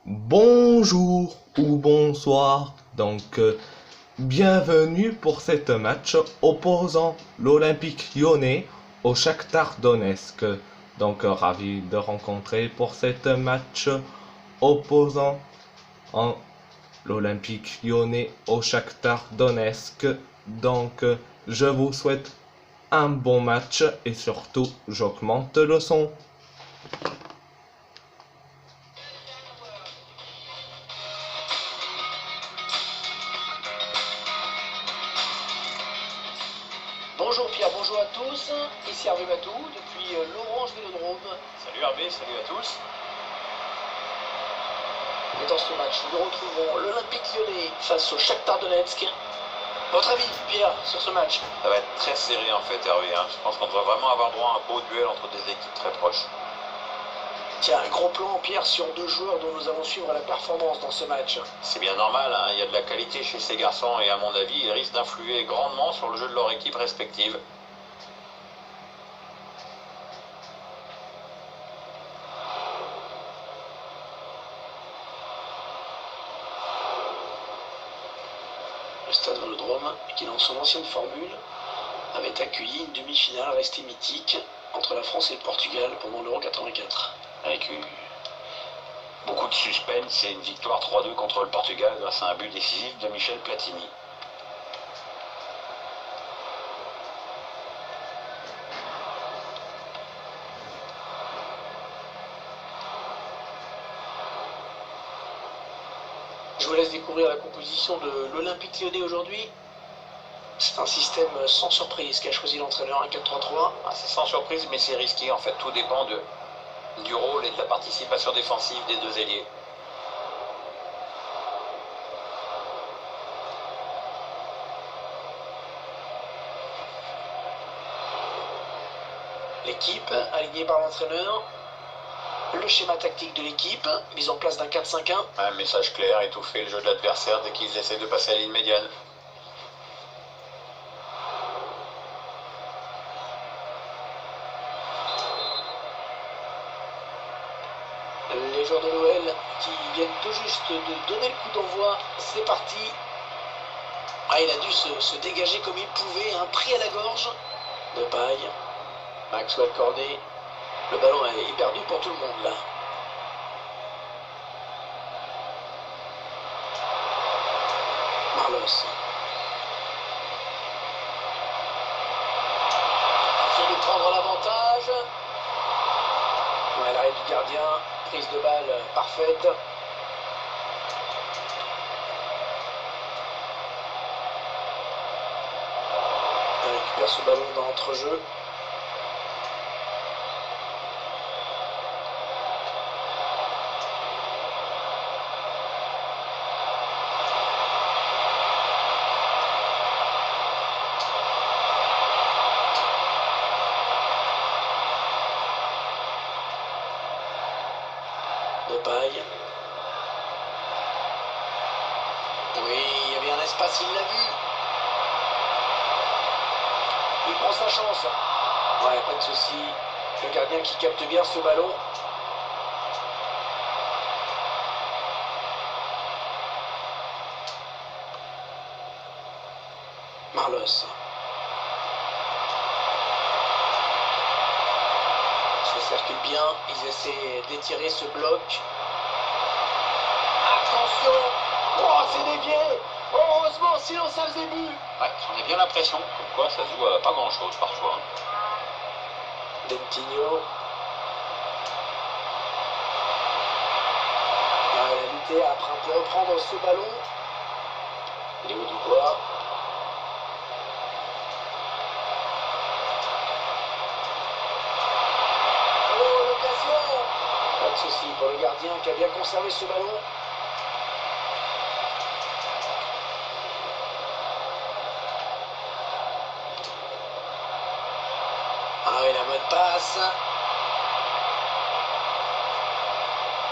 Bonjour ou bonsoir, bienvenue pour cette match opposant l'Olympique Lyonnais au Shakhtar Donetsk. Ravi de rencontrer pour cette match opposant l'Olympique Lyonnais au Shakhtar Donetsk. Je vous souhaite un bon match et surtout, j'augmente le son. Bonjour Pierre, bonjour à tous, ici Hervé Matou depuis l'Orange Vélodrome. Salut Hervé, salut à tous. Et dans ce match, nous retrouvons l'Olympique Lyonnais face au Shakhtar Donetsk. Votre avis Pierre sur ce match? Ça va être très serré en fait Hervé, Je pense qu'on devrait vraiment avoir droit à un beau duel entre des équipes très proches. Tiens, un gros plan Pierre sur deux joueurs dont nous allons suivre la performance dans ce match. C'est bien normal, il y a de la qualité chez ces garçons et à mon avis, ils risquent d'influer grandement sur le jeu de leur équipe respective. Le Stade Vélodrome, qui dans son ancienne formule avait accueilli une demi-finale restée mythique entre la France et le Portugal pendant l'Euro 84. Avec beaucoup de suspense et une victoire 3-2 contre le Portugal grâce à un but décisif de Michel Platini. Je vous laisse découvrir la composition de l'Olympique Lyonnais aujourd'hui. C'est un système sans surprise qu'a choisi l'entraîneur, un 4-3-3. C'est sans surprise mais c'est risqué, en fait tout dépend du rôle et de la participation défensive des deux ailiers. L'équipe, alignée par l'entraîneur. Le schéma tactique de l'équipe, mise en place d'un 4-5-1. Un message clair, étouffer le jeu de l'adversaire dès qu'ils essaient de passer à la ligne médiane. Les joueurs de l'OL qui viennent tout juste de donner le coup d'envoi, c'est parti. Il a dû se dégager comme il pouvait, un pris à la gorge. De paille, Maxwell Cornet. Le ballon est perdu pour tout le monde là. Marlos. Afin de prendre l'avantage. L'arrêt du gardien, prise de balle parfaite. On récupère ce ballon dans l'entrejeu. De paille. Oui, il y avait un espace, il l'a vu. Il prend sa chance. Ouais, pas de souci. Le gardien qui capte bien ce ballon. Marlos. Se circule bien, ils essaient d'étirer ce bloc. Attention! Oh, c'est dévié! Heureusement, sinon ça faisait but! Ouais, j'en ai bien l'impression, comme quoi ça joue à pas grand chose parfois. Dentinho. Il a lutté après un peu reprendre ce ballon. Léo Dubois. Oh, l'occasion! Pas de souci pour le gardien qui a bien conservé ce ballon. La bonne passe.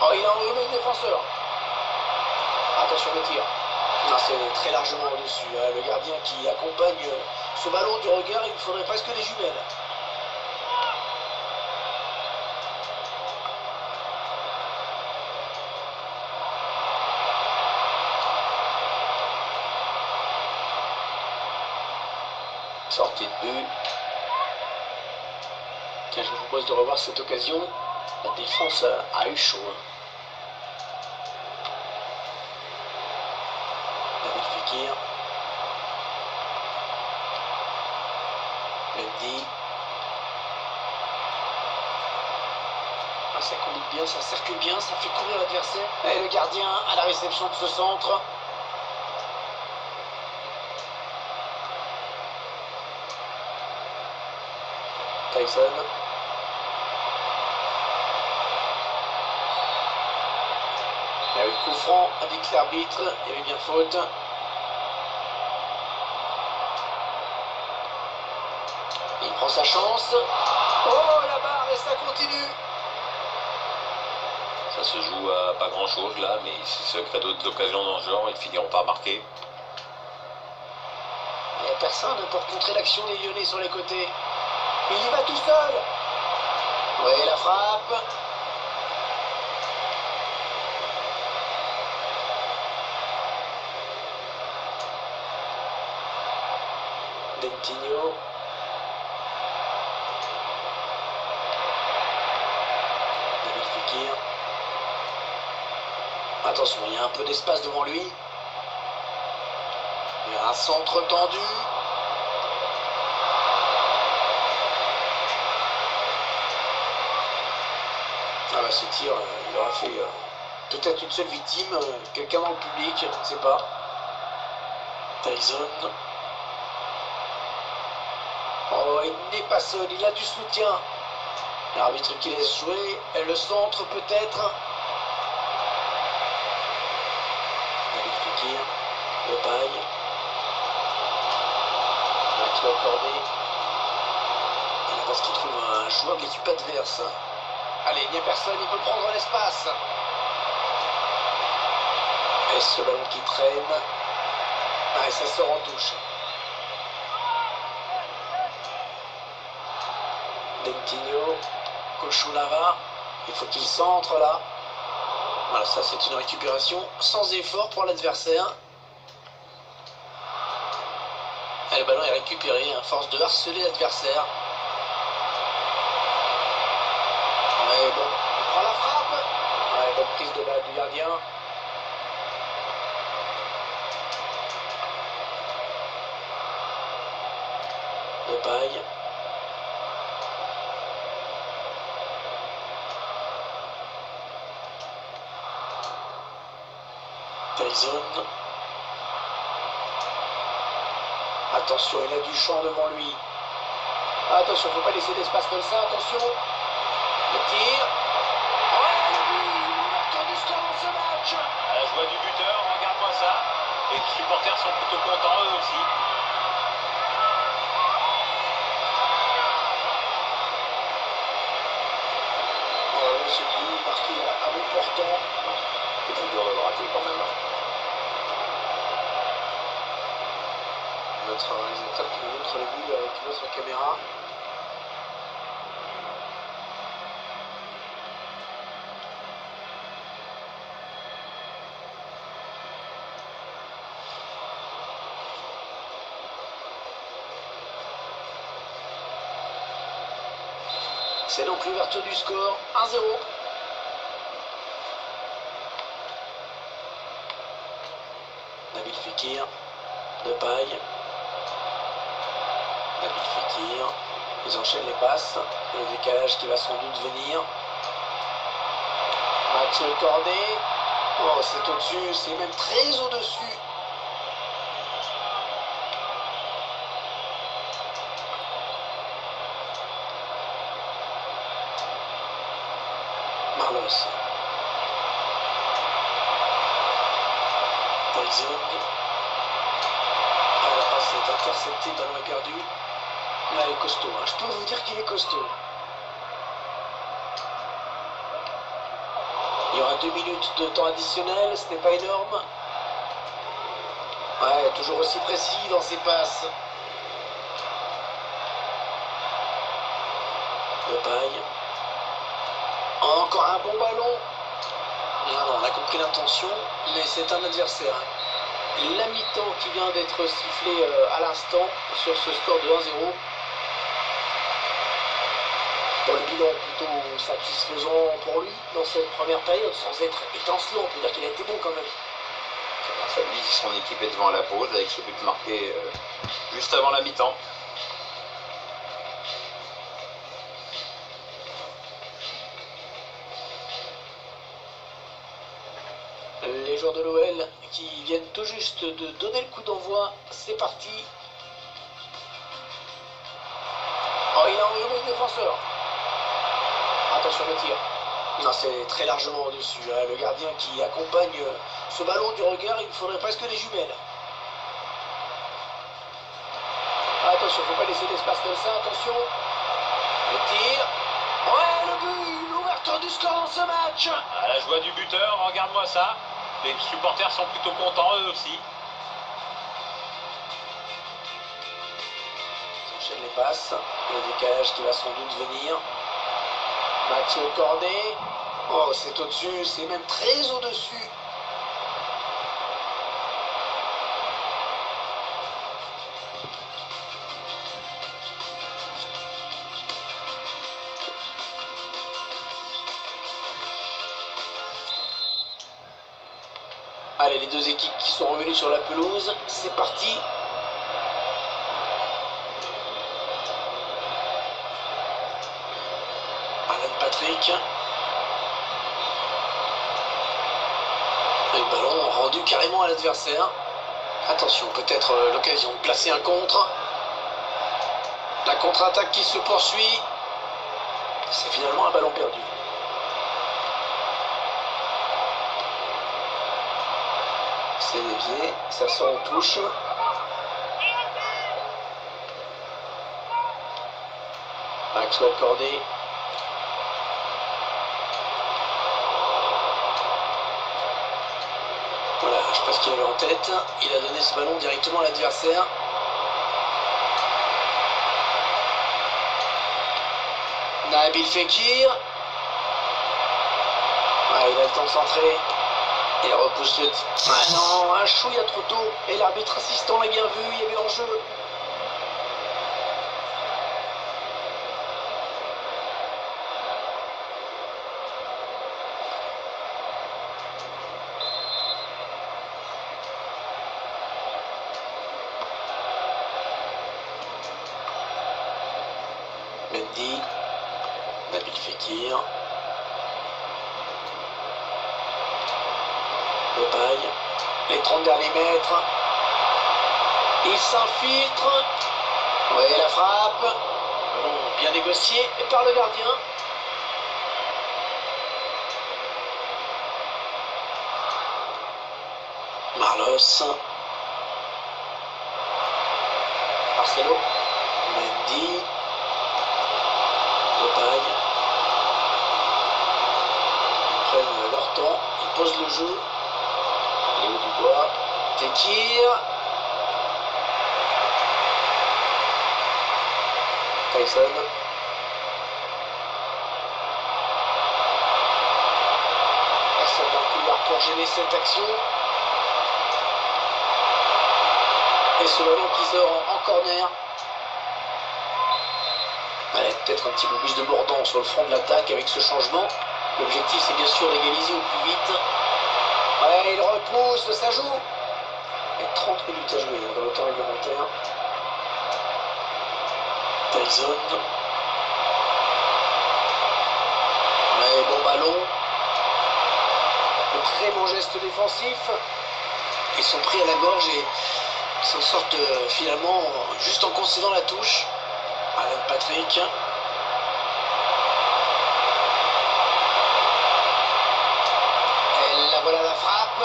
Oh, il a enlevé le défenseur. Attention le tir. Non, c'est très largement au-dessus. Le gardien qui accompagne ce ballon du regard, il faudrait presque des jumelles. Sortie de but. Tiens, je vous propose de revoir cette occasion. La défense a eu chaud. David Fekir. Mendy. Ah, ça combine bien, ça circule bien, ça fait courir l'adversaire. Et le gardien à la réception de ce centre. Tyson. Il y a eu coup franc, a dit l'arbitre, il y avait bien faute. Il prend sa chance. Oh, la barre et ça continue. Ça se joue à pas grand chose là, mais si ça crée d'autres occasions dans ce genre, ils finiront par marquer. Il n'y a personne pour contrer l'action des Lyonnais sur les côtés. Il y va tout seul. Oui, la frappe. Dentinho. David Fekir. Attention, il y a un peu d'espace devant lui. Il y a un centre tendu. Ah bah ce tir, il aura fait peut-être une seule victime, quelqu'un dans le public, je ne sais pas. Tyson. Oh, il n'est pas seul, il a du soutien. L'arbitre qui laisse jouer, le centre peut-être. David Fekir, le paille. Maxwell Cornet. Il pense qu'il trouve un joueur qui est pas adverse. Allez, il n'y a personne, il peut prendre l'espace. Et ce ballon qui traîne. Ah, et ça sort en touche. Dentinho, Kochulava. Il faut qu'il centre là. Voilà, ça c'est une récupération sans effort pour l'adversaire. Et le ballon est récupéré à force de harceler l'adversaire. Ouais, bon, il prend la frappe. Ouais, bonne prise de balle du gardien. De paille. Tyson. Attention, il a du champ devant lui. Attention, faut pas laisser d'espace comme ça, attention. Le tir. Ouais, le but, l'ouverture du score dans ce match. À la joie du buteur, regarde-moi ça. Les supporters sont plutôt contents eux aussi. Ouais, ce but marqué à bout portant. C'est plus dur de le rater quand même. Notre réalisateur qui nous montre le but avec notre caméra. C'est donc l'ouverture du score, 1-0. David Fekir, de paille. David Fekir, ils enchaînent les passes. Et le décalage qui va sans doute venir. Maxwell Cornet. Oh, c'est au-dessus, c'est même très au-dessus. Marlos. Tyson. Ah, la passe est interceptée, le ballon est perdu. Là, il est costaud. Hein. Je peux vous dire qu'il est costaud. Il y aura 2 minutes de temps additionnel, ce n'est pas énorme. Ouais, toujours aussi précis dans ses passes. De paille. Encore un bon ballon. Non, on a compris l'intention, mais c'est un adversaire. la mi-temps qui vient d'être sifflée à l'instant sur ce score de 1-0. Bon, le bilan plutôt satisfaisant pour lui dans cette première période, sans être étincelant, on peut dire qu'il a été bon quand même. Ça dit que son équipe est devant la pause avec ce but marqué juste avant la mi-temps. Les joueurs de l'OL qui viennent tout juste de donner le coup d'envoi, c'est parti. Oh, il a enlevé le défenseur. Attention le tir. Non, c'est très largement au-dessus. Hein. Le gardien qui accompagne ce ballon du regard, il faudrait presque des jumelles. Attention, faut pas laisser d'espace comme ça, attention. Le tir. Ouais, le but, l'ouverture du score dans ce match. À la joie du buteur, regarde-moi ça. Les supporters sont plutôt contents eux aussi. S'enchaînent les passes. Le décalage qui va sans doute venir. Maxwell Cornet. Oh, c'est au-dessus, c'est même très au-dessus. Allez, les deux équipes qui sont revenues sur la pelouse, c'est parti. Alan Patrick. Et le ballon rendu carrément à l'adversaire. Attention, peut-être l'occasion de placer un contre. La contre-attaque qui se poursuit. C'est finalement un ballon perdu. C'est dévié, ça sort en touche. Maxwell Cornet. Voilà, je pense qu'il avait en tête. Il a donné ce ballon directement à l'adversaire. Nabil Fekir. Ah, il a le temps de centrer. Il repousse le... Ah non, un chouïa trop tôt. Et l'arbitre assistant l'a bien vu, il y avait enjeu. Mendy. Nabil Fekir. Paille, les 30 derniers mètres. Il s'infiltre. Ouais, la frappe. Bon, bien négocié par le gardien. Marlos. Marcelo. Mendy. Paille. Ils prennent leur temps. Ils posent le jeu. Léo Dubois, Fekir, Tyson, personne dans le couloir pour gêner cette action, et ce ballon qui sort en corner. Allez, peut-être un petit peu plus de mordant sur le front de l'attaque avec ce changement. L'objectif c'est bien sûr d'égaliser au plus vite. Ouais, il repousse, ça joue. Il y a 30 minutes à jouer dans le temps réglementaire. Tyson. Ouais, bon ballon. Un très bon geste défensif. Ils sont pris à la gorge et s'en sortent finalement juste en concédant la touche. Alan Patrick. Voilà la frappe.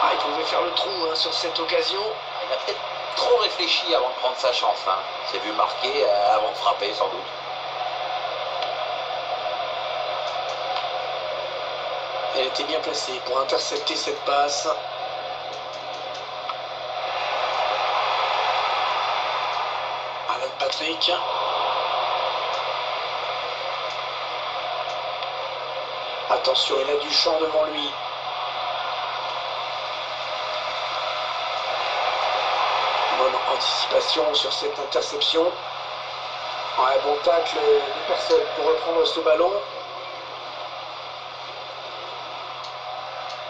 Ah, il pouvait faire le trou hein, sur cette occasion. Il a peut-être trop réfléchi avant de prendre sa chance. Hein. Il s'est vu marquer avant de frapper sans doute. Elle était bien placée pour intercepter cette passe. Alan Patrick. Attention, il a du champ devant lui. bonne anticipation sur cette interception. Ouais, bon tacle de personne pour reprendre ce ballon.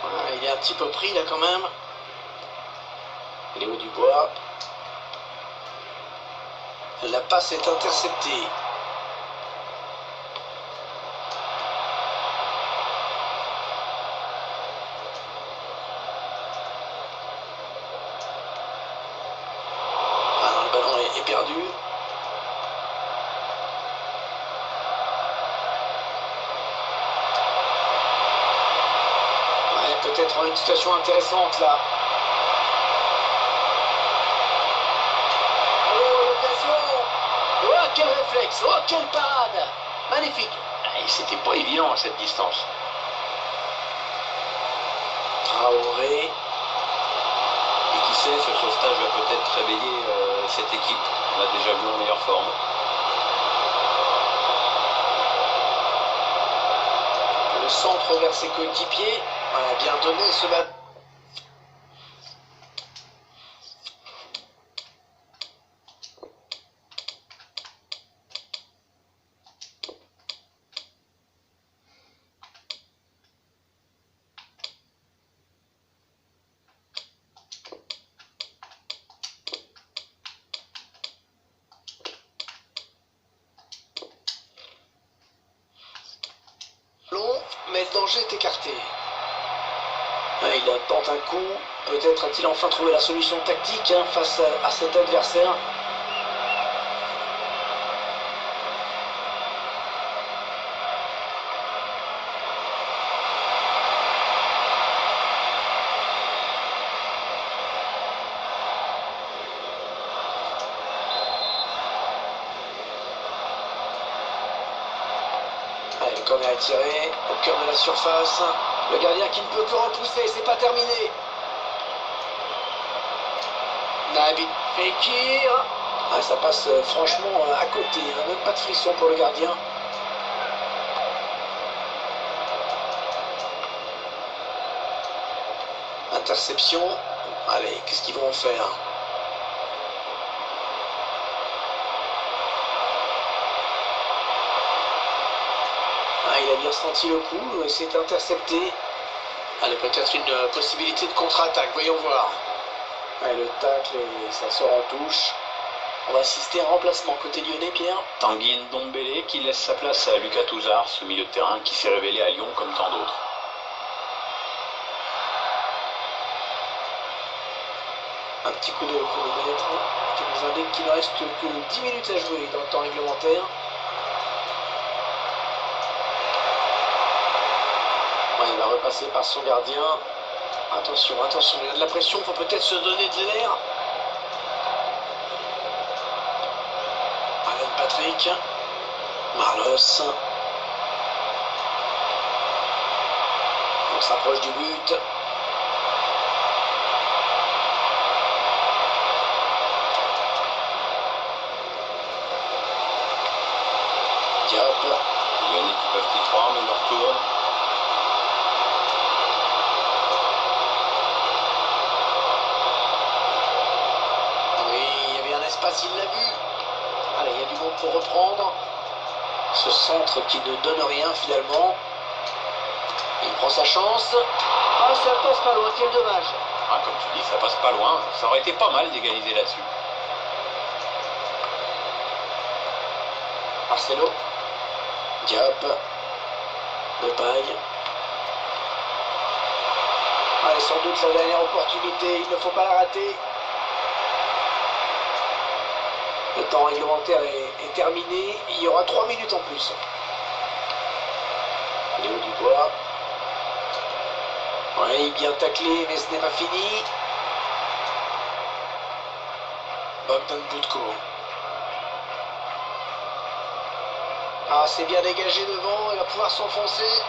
Ouais, il est un petit peu pris là quand même. Léo Dubois. La passe est interceptée. Ah non, le ballon est perdu. Ouais, peut-être une situation intéressante là. Oh, quel réflexe! Oh, quelle parade! Magnifique! Et c'était pas évident à cette distance. Traoré. Et qui sait, ce sauvetage va peut-être réveiller cette équipe. On l'a déjà vu en meilleure forme. Le centre vers ses coéquipiers. Voilà, bien donné ce ballon. Mais le danger est écarté. Il tente un coup. Peut-être a-t-il enfin trouvé la solution tactique face à cet adversaire. Allez, le corner est tiré au cœur de la surface. Le gardien qui ne peut que repousser, c'est pas terminé. Nabil Fekir. Ah, ça passe franchement à côté, même pas de frisson pour le gardien. Interception. Allez, qu'est-ce qu'ils vont en faire? Ah, il a bien senti le coup et c'est intercepté. Allez, peut-être une possibilité de contre-attaque, voyons voir. Allez, le tacle et ça sort en touche. On va assister à un remplacement côté lyonnais, Pierre. Tanguy Ndombele qui laisse sa place à Lucas Touzard, ce milieu de terrain qui s'est révélé à Lyon comme tant d'autres. Un petit coup de chronomètre qui nous indique qu'il ne reste que 10 minutes à jouer dans le temps réglementaire. Ouais, il va repasser par son gardien. Attention, attention, il y a de la pression, il faut peut-être se donner de l'air. Alan Patrick. Marlos. On s'approche du but. Diop. Les Lyonnais qui peuvent y croire, mais leur tour. Oui, il y avait un espace, il l'a vu. Allez, il y a du monde pour reprendre. Ce centre qui ne donne rien finalement. Il prend sa chance. Ah, ça passe pas loin, quel dommage. Ah, comme tu dis, ça passe pas loin. Ça aurait été pas mal d'égaliser là-dessus. Marcelo. Diop. Depay. Allez, sans doute la dernière opportunité, il ne faut pas la rater. Le temps réglementaire est terminé, il y aura 3 minutes en plus. Léo Dubois. Oui, bien taclé, mais ce n'est pas fini. Bogdan Budko. Ah, c'est bien dégagé devant, il va pouvoir s'enfoncer.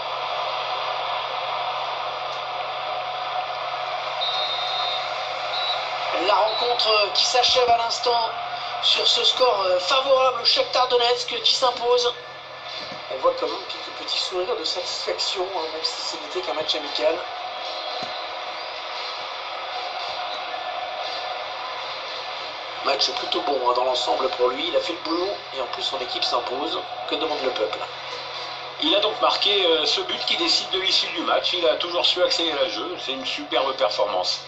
La rencontre qui s'achève à l'instant sur ce score favorable au Shakhtar Donetsk qui s'impose. On voit quand même quelques petits sourires de satisfaction, même si ce n'était qu'un match amical. Match plutôt bon hein, dans l'ensemble pour lui. Il a fait le boulot et en plus son équipe s'impose. Que demande le peuple? Il a donc marqué ce but qui décide de l'issue du match. Il a toujours su accélérer le jeu. C'est une superbe performance.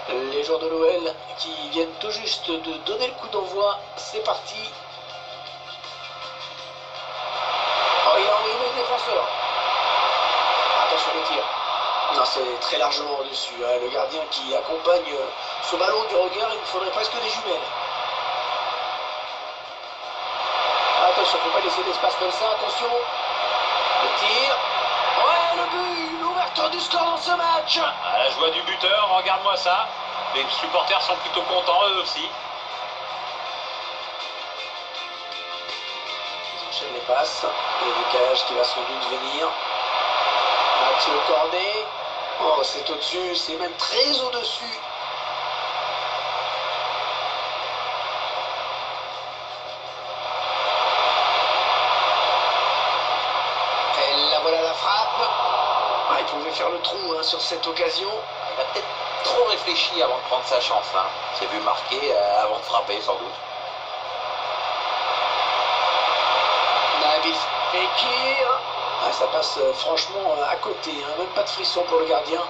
Les joueurs de l'OL qui viennent tout juste de donner le coup d'envoi. C'est parti. Oh, il a envoyé le défenseur. Attention le tir. Non, c'est très largement au-dessus. Hein. Le gardien qui accompagne ce ballon du regard, il nous faudrait presque des jumelles. Attention, faut pas laisser d'espace comme ça. Attention. Le tir. Ouais, le but, l'ouverture du score dans ce match. À la joie du buteur, regarde-moi ça. Les supporters sont plutôt contents eux aussi. Ils enchaînent les passes. Le décalage qui va sans doute venir. Mathieu Cornet. Oh, c'est au-dessus, c'est même très au-dessus. Et là voilà la frappe. Ah, il pouvait faire le trou hein, sur cette occasion. Il a peut-être trop réfléchi avant de prendre sa chance. Hein. Il s'est vu marquer avant de frapper sans doute. Nabil Fekir. Ah, ça passe franchement à côté, hein, même pas de frisson pour le gardien.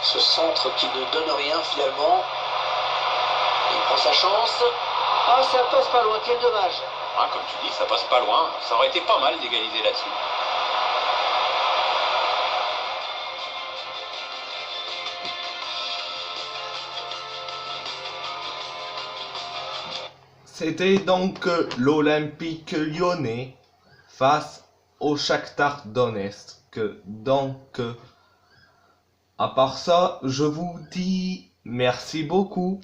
Ce centre qui ne donne rien finalement. Il prend sa chance. Ah, ça passe pas loin, quel dommage. Hein, comme tu dis, ça passe pas loin. Ça aurait été pas mal d'égaliser là-dessus. C'était donc l'Olympique lyonnais face au Shakhtar Donetsk. Donc, à part ça, je vous dis merci beaucoup.